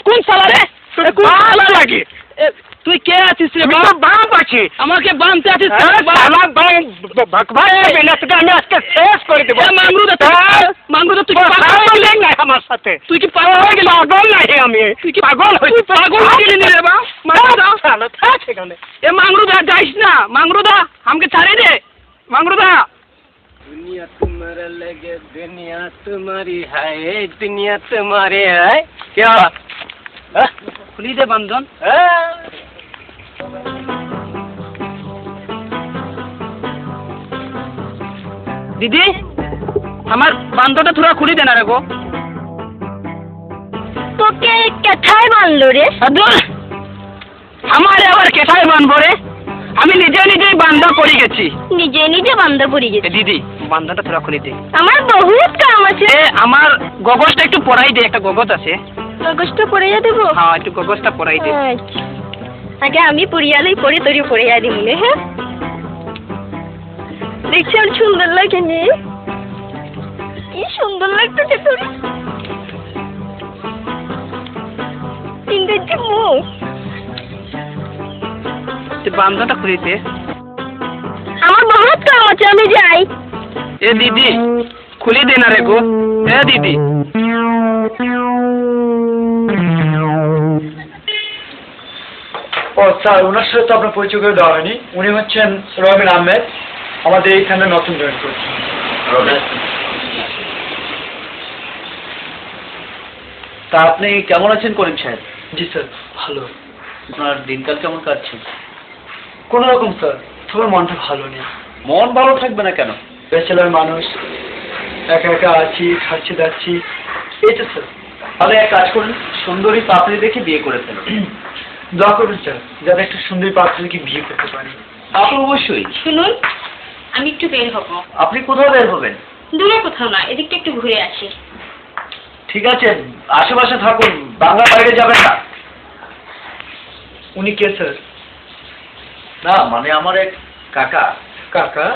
কোন সালা রে? লাগে তুই কে আছিস রে? বাপ আছে আমাকে বাঁধতে আছিস? আমি আজকে শেষ করে দেবো। মাংরুদা তুই পাগল না আমার সাথে? তুই কি পাগল হয়ে গেলি? পাগল নাই আমি। তুই কি পাগল হয়েছিস? পাগল হয়ে গেলি রে বা? মাংরুদা সেখানে এ মাংরুদা যাইস না। মাংরুদা আমাকে ছাড়ে দে। মাংরুদা दुनिया तुम्हारे लगे दुनिया तुम्हारी है दुनिया तुम्हारी है क्या खुली दे बंधन दीदी हमार बांधोटा थोड़ा खुली देना रे गो तो के केथाय बांधलो रे हमारे आবার কেথায় বাঁধবো রে আমি নিজে নিজেই বান্ধা পড়ে গেছি নিজে নিজে বান্ধা পড়ে গেছি দিদি বান্ধাটা তোরা খুলে দে আমার বহুত কাম আছে আমার গগসটা একটু পরাই দে একটা গগস আছে গগসটা পরাইয়া দেব হ্যাঁ একটু গগসটা পরাই দে আগে আমি পরিয়ালেই পরে তোরি পরাইয়া দিই মনে হ্যাঁ দেখছি আর সুন্দর লাগে নি কি সুন্দর লাগতেছে তোর ইংরেজি মুখ বান্ধাটা খুলে দে আমার বহুত কাম আছে আমি যাই এ দিদি খুলে দে না রে গো এ দিদি ও স্যার ওনার সাথে তো আপনার পরিচয় করে দেওয়া হয়নি উনি হচ্ছেন রবিন আহমেদ আমাদের এইখানে নতুন জয়েন করেছেন তা আপনি কেমন আছেন করিম সাহেব? জি স্যার ভালো আপনার দিনকাল কেমন কাটছে? কোনো রকম স্যার তোমার মনটা ভালো নেই মন ভালো থাকবে না কেন? ব্যাচেলার মানুষ একা একা আছি খাচ্ছি দাচ্ছি এই তো স্যার তাহলে এক কাজ করুন সুন্দরী পাত্রী দেখে বিয়ে করে ফেলুন দোয়া করুন স্যার যাতে একটা সুন্দরী পাত্রীকে বিয়ে করতে পারি আপনি অবশ্যই শুনুন আমি একটু বের হব আপনি কোথাও বের হবেন? দূরে কোথাও না এদিকটা একটু ঘুরে আসি ঠিক আছে আশেপাশে থাকুন বাংলা বাইরে যাবেন না উনি কে স্যার না মানে আমার এক কাকা কাকা